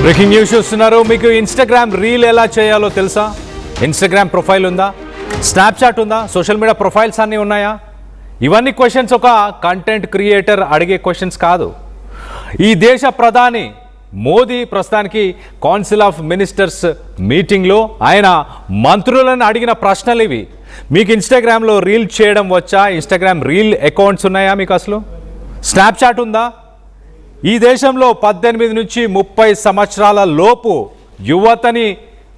Breaking news చూస్తున్నారు. మీకు Instagram reel ఎలా చేయాలో తెలుసా? ఇన్స్టాగ్రామ్ ప్రొఫైల్ ఉందా? స్నాప్చాట్ ఉందా? సోషల్ మీడియా ప్రొఫైల్స్ అన్నీ ఉన్నాయా? ఇవన్నీ క్వశ్చన్స్ ఒక కంటెంట్ క్రియేటర్ అడిగే క్వశ్చన్స్ కాదు. ఈ దేశ ప్రధాని మోదీ ప్రస్తుతానికి కౌన్సిల్ ఆఫ్ మినిస్టర్స్ మీటింగ్లో ఆయన మంత్రులను అడిగిన ప్రశ్నలు ఇవి. మీకు ఇన్స్టాగ్రామ్లో రీల్ చేయడం వచ్చా? ఇన్స్టాగ్రామ్ రీల్ అకౌంట్స్ ఉన్నాయా మీకు? అసలు స్నాప్చాట్ ఉందా? ఈ దేశంలో 18 నుంచి 30 సంవత్సరాల లోపు యువతని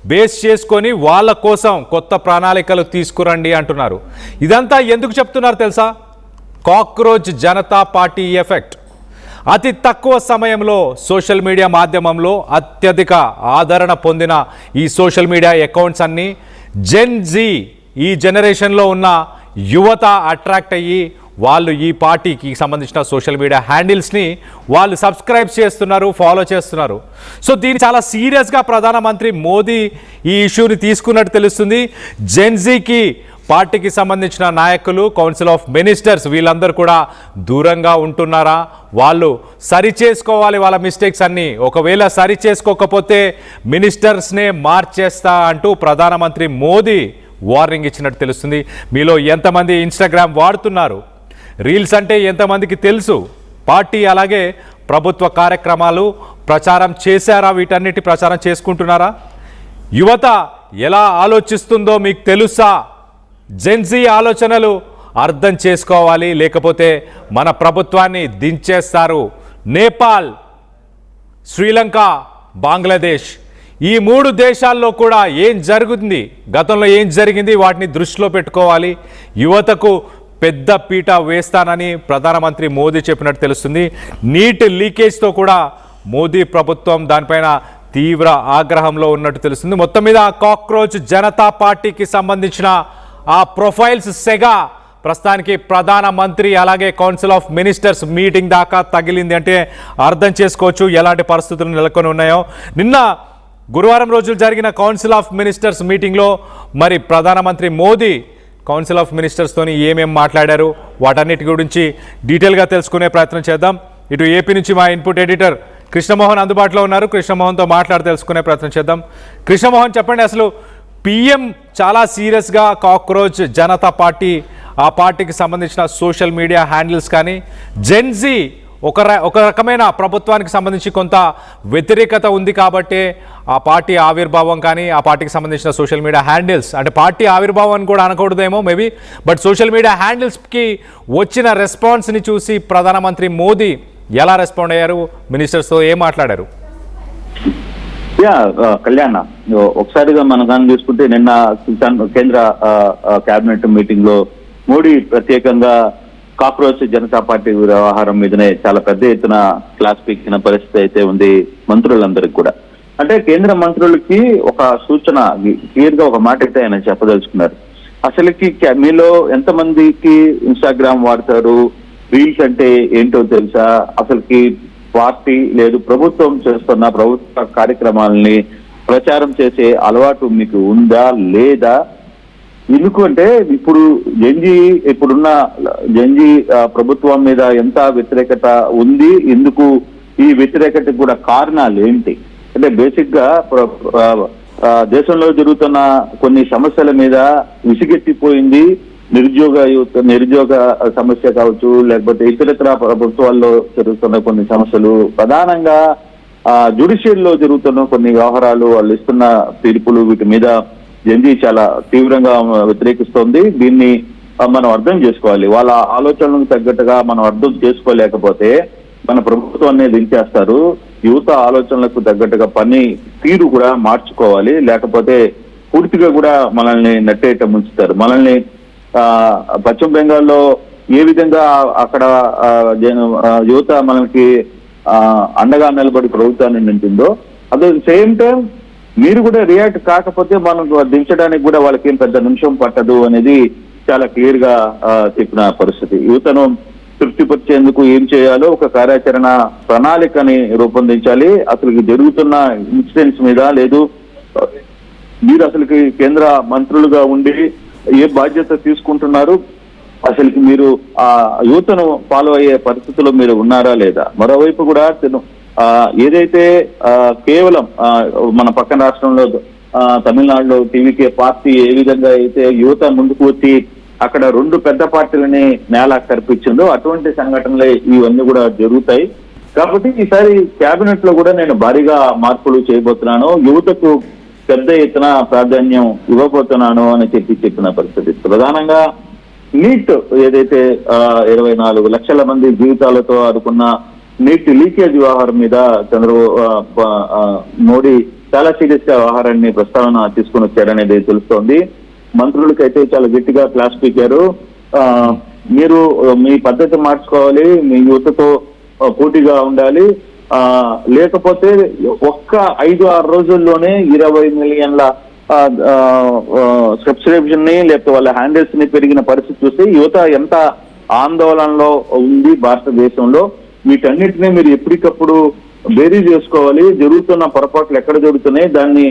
బేస్ చేసుకొని వాళ్ళ కోసం కొత్త ప్రణాళికలు తీసుకురండి అంటున్నారు. ఇదంతా ఎందుకు చెప్తున్నారు తెలుసా? Cockroach Janata party effect. అతి తక్కువ సమయంలో సోషల్ మీడియా మాధ్యమంలో అత్యధిక ఆదరణ పొందిన ఈ సోషల్ మీడియా అకౌంట్స్ అన్నీ జెన్ జీ, ఈ జనరేషన్లో ఉన్న యువత అట్రాక్ట్ అయ్యి వాళ్ళు ఈ పార్టీకి సంబంధించిన సోషల్ మీడియా హ్యాండిల్స్ని వాళ్ళు సబ్స్క్రైబ్ చేస్తున్నారు, ఫాలో చేస్తున్నారు. సో దీన్ని చాలా సీరియస్గా ప్రధానమంత్రి మోదీ ఈ ఇష్యూని తీసుకున్నట్టు తెలుస్తుంది. జెన్జీకి పార్టీకి సంబంధించిన నాయకులు, కౌన్సిల్ ఆఫ్ మినిస్టర్స్ వీళ్ళందరూ కూడా దూరంగా ఉంటున్నారా? వాళ్ళు సరి చేసుకోవాలి వాళ్ళ మిస్టేక్స్ అన్నీ. ఒకవేళ సరి చేసుకోకపోతే మినిస్టర్స్నే మార్చేస్తా అంటూ ప్రధానమంత్రి మోదీ వార్నింగ్ ఇచ్చినట్టు తెలుస్తుంది. మీలో ఎంతమంది ఇన్స్టాగ్రామ్ వాడుతున్నారు? రీల్స్ అంటే ఎంతమందికి తెలుసు? పార్టీ అలాగే ప్రభుత్వ కార్యక్రమాలు ప్రచారం చేశారా? వీటన్నిటి ప్రచారం చేసుకుంటున్నారా? యువత ఎలా ఆలోచిస్తుందో మీకు తెలుసా? జెన్జీ ఆలోచనలు అర్థం చేసుకోవాలి, లేకపోతే మన ప్రభుత్వాన్ని దించేస్తారు. నేపాల్, శ్రీలంక, బంగ్లాదేశ్ ఈ 3 దేశాల్లో కూడా ఏం జరుగుతుంది, గతంలో ఏం జరిగింది వాటిని దృష్టిలో పెట్టుకోవాలి. యువతకు పెద్ద పీట వేస్తానని ప్రధానమంత్రి మోదీ చెప్పినట్టు తెలుస్తుంది. నీట్ లీకేజ్తో కూడా మోదీ ప్రభుత్వం దానిపైన తీవ్ర ఆగ్రహంలో ఉన్నట్టు తెలుస్తుంది. మొత్తం మీద కాక్రోచ్ జనతా పార్టీకి సంబంధించిన ఆ ప్రొఫైల్స్ సెగ ప్రస్తుతానికి ప్రధానమంత్రి అలాగే కౌన్సిల్ ఆఫ్ మినిస్టర్స్ మీటింగ్ దాకా తగిలింది అంటే అర్థం చేసుకోవచ్చు ఎలాంటి పరిస్థితులు నెలకొని ఉన్నాయో. నిన్న గురువారం రోజులు జరిగిన కౌన్సిల్ ఆఫ్ మినిస్టర్స్ మీటింగ్లో మరి ప్రధానమంత్రి మోదీ కౌన్సిల్ ఆఫ్ మినిస్టర్స్తోని ఏమేం మాట్లాడారు వాటన్నిటి గురించి డీటెయిల్గా తెలుసుకునే ప్రయత్నం చేద్దాం. ఇటు ఏపీ నుంచి మా ఇన్పుట్ ఎడిటర్ కృష్ణమోహన్ అందుబాటులో ఉన్నారు. కృష్ణమోహన్తో మాట్లాడి తెలుసుకునే ప్రయత్నం చేద్దాం. కృష్ణమోహన్, చెప్పండి, అసలు పిఎం చాలా సీరియస్గా కాక్రోచ్ జనతా పార్టీ, ఆ పార్టీకి సంబంధించిన సోషల్ మీడియా హ్యాండిల్స్ కానీ జెన్జీ ఒక రకమైన ప్రభుత్వానికి సంబంధించి కొంత వ్యతిరేకత ఉంది కాబట్టి ఆ పార్టీ ఆవిర్భావం కానీ ఆ పార్టీకి సంబంధించిన సోషల్ మీడియా హ్యాండిల్స్, అంటే పార్టీ ఆవిర్భావం కూడా అనకూడదేమో మేబీ, బట్ సోషల్ మీడియా హ్యాండిల్స్కి వచ్చిన రెస్పాన్స్ని చూసి ప్రధానమంత్రి మోదీ ఎలా రెస్పాండ్ అయ్యారు? మినిస్టర్స్తో ఏం మాట్లాడారు? కళ్యాణ్, ఒకసారిగా మనం కానీ చూసుకుంటే నిన్న కేంద్ర కేబినెట్ మీటింగ్ లో మోడీ ప్రత్యేకంగా కాక్రోచ్ జనతా పార్టీ వ్యవహారం మీదనే చాలా పెద్ద ఎత్తున క్లాస్ పీకిన పరిస్థితి అయితే ఉంది మంత్రులందరికీ కూడా. అంటే కేంద్ర మంత్రులకి ఒక సూచన, క్లియర్ గా ఒక మాట అయితే ఆయన చెప్పదలుచుకున్నారు. అసలుకి మీలో ఎంతమందికి ఇన్స్టాగ్రామ్ వాడతారు, రీల్స్ అంటే ఏంటో తెలుసా, అసలుకి పార్టీ లేదు ప్రభుత్వం చేస్తున్న ప్రభుత్వ కార్యక్రమాలని ప్రచారం చేసే అలవాటు మీకు ఉందా లేదా? ఎందుకంటే ఇప్పుడున్న జెన్జీ ప్రభుత్వం మీద ఎంత వ్యతిరేకత ఉంది, ఎందుకు ఈ వ్యతిరేకతకు కూడా కారణాలు ఏంటి అంటే బేసిక్ గా దేశంలో జరుగుతున్న కొన్ని సమస్యల మీద విసిగెత్తిపోయింది. నిరుద్యోగ సమస్య కావచ్చు, లేకపోతే ఇతరత్ర ప్రభుత్వాల్లో జరుగుతున్న కొన్ని సమస్యలు, ప్రధానంగా జ్యుడిషియల్ లో జరుగుతున్న కొన్ని వ్యవహారాలు, వాళ్ళు ఇస్తున్న తీర్పులు, వీటి మీద జెన్జీ చాలా తీవ్రంగా వ్యతిరేకిస్తోంది. దీన్ని మనం అర్థం చేసుకోవాలి. వాళ్ళ ఆలోచనలకు తగ్గట్టుగా మనం అర్థం చేసుకోలేకపోతే మన ప్రభుత్వాన్ని దించేస్తారు. యువత ఆలోచనలకు తగ్గట్టుగా పని తీరు కూడా మార్చుకోవాలి, లేకపోతే పూర్తిగా కూడా మనల్ని నట్టేట ముంచుతారు. మనల్ని పశ్చిమ బెంగాల్లో ఏ విధంగా అక్కడ యువత మనకి అండగా నిలబడి ప్రభుత్వాన్ని నింపిందో, అట్ ద సేమ్ టైం మీరు కూడా రియాక్ట్ కాకపోతే మనం దించడానికి కూడా వాళ్ళకి ఏం పెద్ద నిమిషం పట్టదు అనేది చాలా క్లియర్ గా చెప్పిన పరిస్థితి. యువతను తృప్తిపరిచేందుకు ఏం చేయాలో ఒక కార్యాచరణ ప్రణాళికని రూపొందించాలి. అసలు జరుగుతున్న ఇన్సిడెంట్స్ మీద లేదు, మీరు అసలుకి కేంద్ర మంత్రులుగా ఉండి ఏ బాధ్యత తీసుకుంటున్నారు, అసలుకి మీరు ఆ యువతను ఫాలో అయ్యే పరిస్థితుల్లో మీరు ఉన్నారా లేదా? మరోవైపు కూడా ఏదైతే కేవలం మన పక్కన రాష్ట్రంలో తమిళనాడులో టీవీకే పార్టీ ఏ విధంగా అయితే యువత ముందుకు వచ్చి అక్కడ 2 పెద్ద పార్టీలని నేల కల్పించిందో అటువంటి సంఘటనలే ఇవన్నీ కూడా జరుగుతాయి. కాబట్టి ఈసారి కేబినెట్ లో కూడా నేను భారీగా మార్పులు చేయబోతున్నాను, యువతకు పెద్ద ఎత్తున ప్రాధాన్యం ఇవ్వబోతున్నాను అని చెప్పిన పరిస్థితి. ప్రధానంగా నీట్ ఏదైతే 24 లక్షల మంది జీవితాలతో ఆడుకున్న నీట్ లీకేజ్ వ్యవహారం మీద మోడీ చాలా సీరియస్ గా వ్యవహారాన్ని ప్రస్తావన తీసుకుని వచ్చారనేది తెలుస్తోంది. మంత్రులకైతే చాలా గట్టిగా క్లాస్ పీకారు. మీరు మీ పద్ధతి మార్చుకోవాలి, మీ యువతతో పోటీగా ఉండాలి, లేకపోతే ఒక్క 5-6 రోజుల్లోనే 20 మిలియన్ల సబ్స్క్రిప్షన్ ని లేకపోతే వాళ్ళ హ్యాండిల్స్ ని పెరిగిన పరిస్థితి చూస్తే యువత ఎంత ఆందోళనలో ఉంది భారతదేశంలో. వీటన్నిటినీ మీరు ఎప్పటికప్పుడు బేరీ చేసుకోవాలి. జరుగుతున్న పొరపాట్లు ఎక్కడ జరుగుతున్నాయి, దాన్ని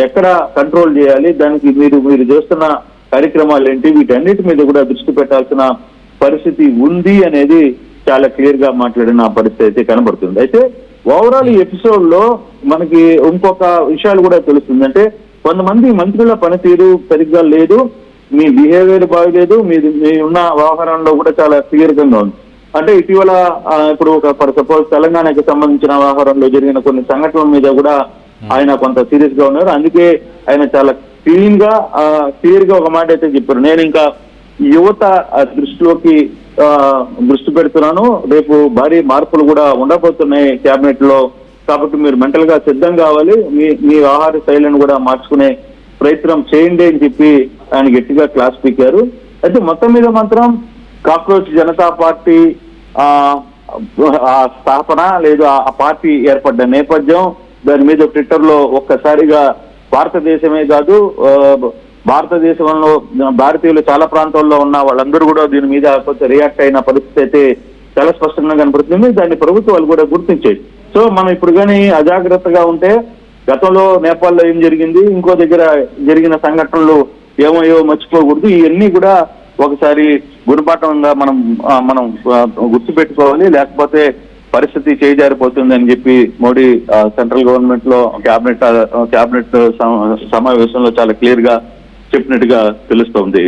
ఎక్కడ కంట్రోల్ చేయాలి, దానికి మీరు చేస్తున్న కార్యక్రమాలు ఏంటి, వీటన్నిటి మీద కూడా దృష్టి పెట్టాల్సిన పరిస్థితి ఉంది అనేది చాలా క్లియర్ గా మాట్లాడిన పరిస్థితి అయితే కనబడుతుంది. అయితే ఓవరాల్ ఈ ఎపిసోడ్ లో మనకి ఇంకొక విషయాలు కూడా తెలుస్తుంది. అంటే కొంతమంది మంత్రుల పనితీరు సరిగ్గా లేదు, మీ బిహేవియర్ బాగలేదు, మీ ఉన్న వ్యవహారంలో కూడా చాలా క్లియర్గా ఉంది. అంటే ఇటీవల ఇప్పుడు ఫర్ సపోజ్ తెలంగాణకి సంబంధించిన వ్యవహారంలో జరిగిన కొన్ని సంఘటనల మీద కూడా ఆయన కొంత సీరియస్ గా ఉన్నారు. అందుకే ఆయన చాలా క్లియర్ గా ఒక మాట అయితే చెప్పారు, నేను ఇంకా యువత దృష్టి పెడుతున్నాను, రేపు భారీ మార్పులు కూడా ఉండబోతున్నాయి కేబినెట్ లో, కాబట్టి మీరు మెంటల్ గా సిద్ధం కావాలి, మీ ఆహార శైలిని కూడా మార్చుకునే ప్రయత్నం చేయండి అని చెప్పి ఆయన గట్టిగా క్లాస్ పీకారు. అయితే మొత్తం మీద మాత్రం కాక్రోచ్ జనతా పార్టీ స్థాపన లేదు ఆ పార్టీ ఏర్పడ్డ నేపథ్యం, దాని మీద ట్విట్టర్ లో ఒక్కసారిగా భారతదేశమే కాదు భారతదేశంలో భారతీయులు చాలా ప్రాంతాల్లో ఉన్న వాళ్ళందరూ కూడా దీని మీద కొంచెం రియాక్ట్ అయిన పరిస్థితి అయితే చాలా స్పష్టంగా కనపడుతుంది. దాన్ని ప్రభుత్వాలు కూడా గుర్తించాయి. సో మనం ఇప్పుడు కానీ అజాగ్రత్తగా ఉంటే గతంలో నేపాల్లో ఏం జరిగింది, ఇంకో దగ్గర జరిగిన సంఘటనలు ఏమయ్యో మర్చిపోకూడదు. ఇవన్నీ కూడా ఒకసారి గుణపాఠంగా మనం గుర్తుపెట్టుకోవాలి, లేకపోతే పరిస్థితి చేజారిపోతుంది అని చెప్పి మోడీ సెంట్రల్ గవర్నమెంట్ లో క్యాబినెట్ సమావేశంలో చాలా క్లియర్ గా చెప్పినట్టుగా తెలుస్తోంది.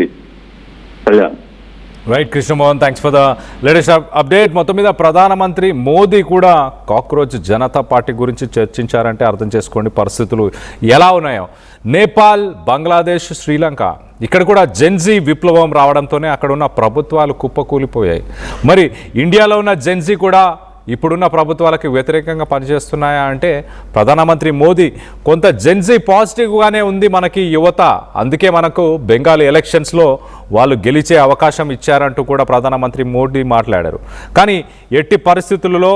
Right Krishnamohan, thanks for the latest update. మొత్తం మీద ప్రధానమంత్రి మోదీ కూడా కాక్రోచ్ జనతా పార్టీ గురించి చర్చించారంటే అర్థం చేసుకోండి పరిస్థితులు ఎలా ఉన్నాయో. నేపాల్, బంగ్లాదేశ్, శ్రీలంక ఇక్కడ కూడా జెన్జీ విప్లవం రావడంతోనే అక్కడ ఉన్న ప్రభుత్వాలు కుప్పకూలిపోయాయి. మరి ఇండియాలో ఉన్న జెన్జీ కూడా ఇప్పుడున్న ప్రభుత్వాలకు వ్యతిరేకంగా పనిచేస్తున్నాయా అంటే ప్రధానమంత్రి మోదీ కొంత జెన్జీ పాజిటివ్గానే ఉంది మనకి యువత, అందుకే మనకు బెంగాల్ ఎలక్షన్స్లో వాళ్ళు గెలిచే అవకాశం ఇచ్చారంటూ కూడా ప్రధానమంత్రి మోదీ మాట్లాడారు. కానీ ఎట్టి పరిస్థితులలో